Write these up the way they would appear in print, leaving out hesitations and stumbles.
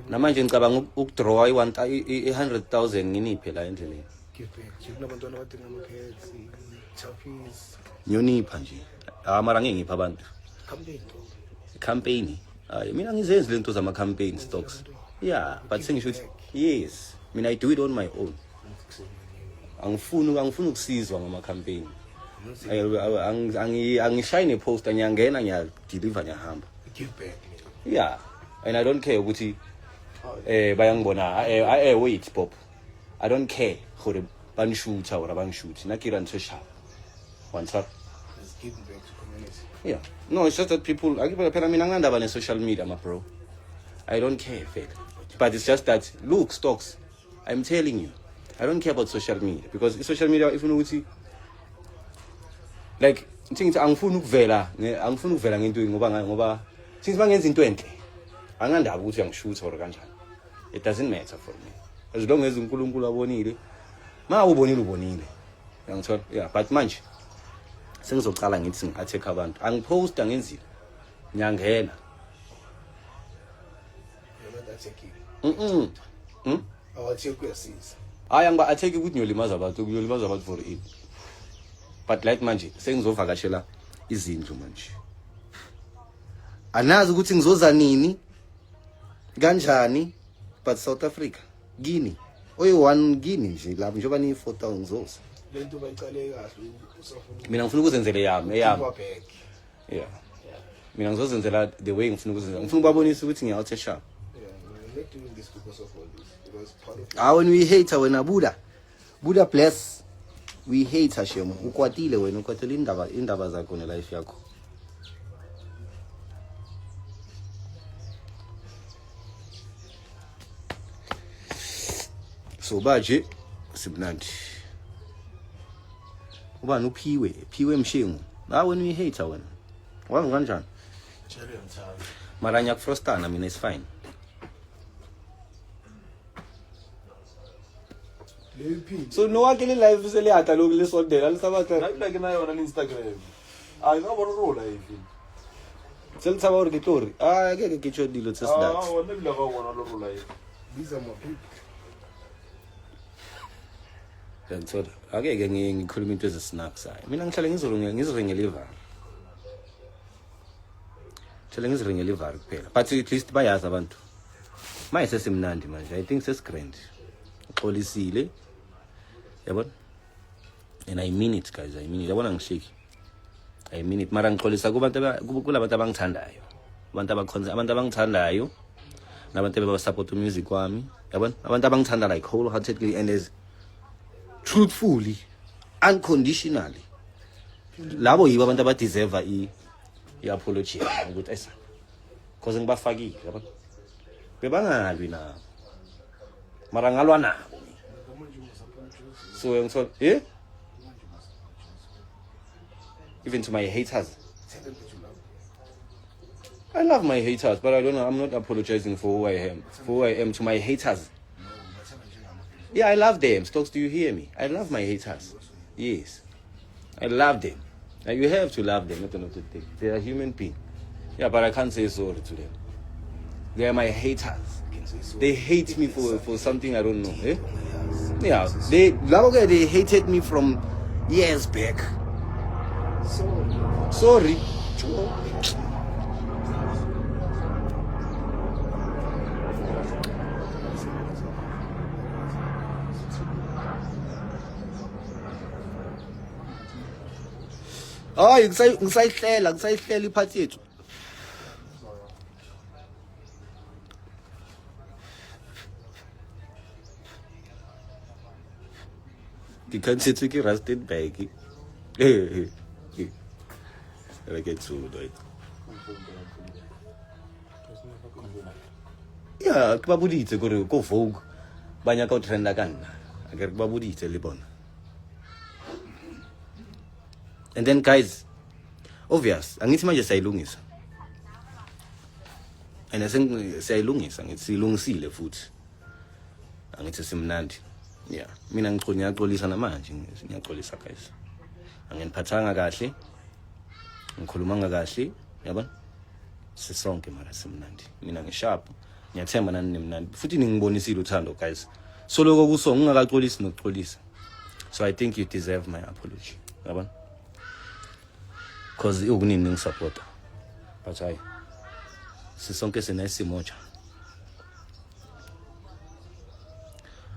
namanje ngicabanga ukudraw i100,000 nginiphe la endleleni kunabantwana abadinga ama-pads chappies nyonipha nje mara ngengipha abantu campaign mina ngizenzi lento zama campaign stocks yeah but sengisho ukuthi yes mina I do it on my own angifuni ukusizwa ngama campaign angishine post ngiyangena ngiya deliver ngiyahamba give back yeah and I don't care ukuthi bayangibona wait Bob I don't care gore banishootha or abangishoot nakira ntshesha once up is giving back to community yeah no it's just that people phela mina ngandaba ne social media my bro I don't care but it's just that look stocks I'm telling you I don't care about social media because social media if you know ukuthi like ngithi angifuni ukuvela ngento ngoba since bangenza into enhle angandaba ukuthi angishoot or kanjani it doesn't matter for me as long as uNkulunkulu abonile ubonile ngiyangithola yeah but manje sengizocala ngithi ngi-attack abantu angiposta ngenzile ngiyangena awatheki kuyasiza hayi angiba-attack ukuthi ngiyolimaza abantu for it but like manje sengizovakashela izindlu manje anazi ukuthi ngizoza nini kanjani but South Africa Guinea oyi-1 Guinea nje lapho njengoba ni-4,000 ngizoza lento bayicale kahle usafuna mina ngifuna ukuzenzela eyami yeah mina ngizozenzela the way ngifuna ukubabonisa ukuthi ngiya-out sharp not doing this because of all this because part of when we hate wena Buddha bless we hate Hashem ukwatile wena ukwatile indaba zakho ne-life yakho so baje simnandi ubani uphiwe mshengu when we hate wena wazi kanjani cherry on top mara nyakufrostana mina is fine so no wakele live seliyata lokhu lesondela lisabata like na yona Instagram ngabona rola hivi selithaba uri kitori akeke kicho dilo tsesidati wona bila ngabona lo rola hivi these are my people ngithola akeke ngikhuluma into ezisnacks hayi mina ngihlale ngiziringela ivari kuphela but at least bayazi abantu mayise simnandi manje I think sesigrand uxolisile yabona and I mean it guys I mean it yabona ngishiki I mean it mara ngixolisa kulabantu abangithandayo abantu abangithandayo nabantu abasupport music wami yabona abantu abangithanda like wholeheartedly and as truthfully unconditionally labo yibo abantu abadeserve i-apology ukuthi esa cause ngibafakile yabona bebangalwi na mara ngalwa nabo so ngithola even to my haters I love my haters but I don't know I'm not apologizing for who I am to my haters. Yeah, I love them. Stokes, do you hear me? I love my haters. Yes. I love them. And you have to love them, not to think. They are human beings. Yeah, but I can't say sorry to them. They are my haters. They hate me for something I don't know. Eh? Yeah, they hated me from years back. Sorry. Hayi ngisayihlela iphathi yethu. Ngikhansithe ki Rustenburg. Like to right. Yeah, ke ba boditse gore go Vogue banya ka trenda ka nna. Akere ke ba boditse le bona. And then guys, obvious, angithi manje sayilungisa. And siyayilungisa, ngithi silungisile futhi. Angithi simnandi. Yeah, mina ngiyaxolisa namanje, ngiyaxolisa guys. Angeniphathanga kahle. Ngikhulumanga kahle, yabona? Sisonke mara simnandi. Mina ngisharp. Ngiyathemba nani nimnandi futhi ningibonisile uthando guys. Soloko kuso ngingakaxolisi nokuxolisa. So I think you deserve my apology. Yabona? Because ukunini ngisupporta. But hayi sisonke sinesimoja.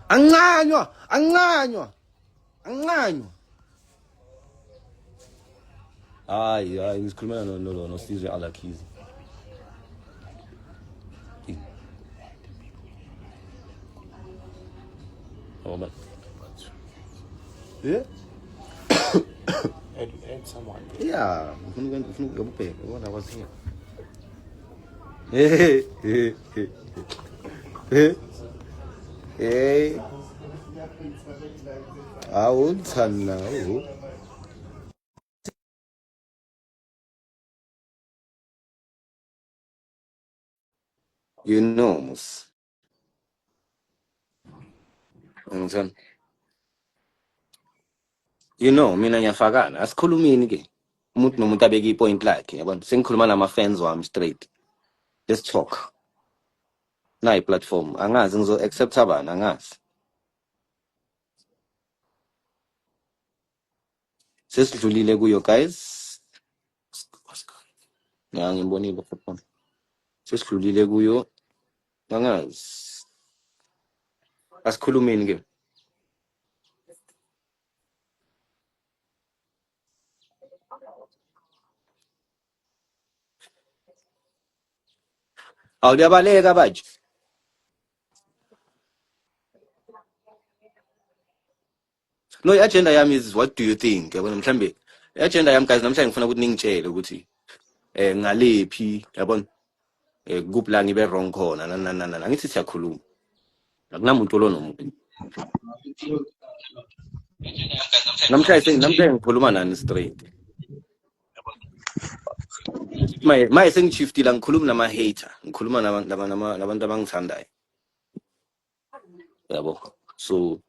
Anganywa. Hayi ngikhuluma no Sizwe Alakhizi. Oh man. Yeah. Add someone. Yeah, what I was here. Hey. I would turn now. You know, Mus. You know, mina ngiyafakana. Asikhulumini ke. Umuntu nomuntu abeke ipoint lakhe, yabona. Sengikhuluma nama-fans wami straight. Let's talk. Nayi platform. Angazi ngizo accept abani, angazi. Sesidlulile kuyo guys. Ya ngimbonile platform. Sesidlulile kuyo. Angazi. Asikhulumini ke. Awuyabaleka baje. No, i-agenda yami is what do you think? Yabona mhlambe i-agenda yami guys namhlanje ngifuna ukuthi ningitshele ukuthi ngalephi yabona kuphi la ngibe wrong khona na ngithi siyakhuluma. Akunamuntu nomuntu. Namhlanje ngikhuluma nani straight. Maye sengishiftile ngikhuluma nama-hater, ngikhuluma nabantu abangithandayo. Yabo. So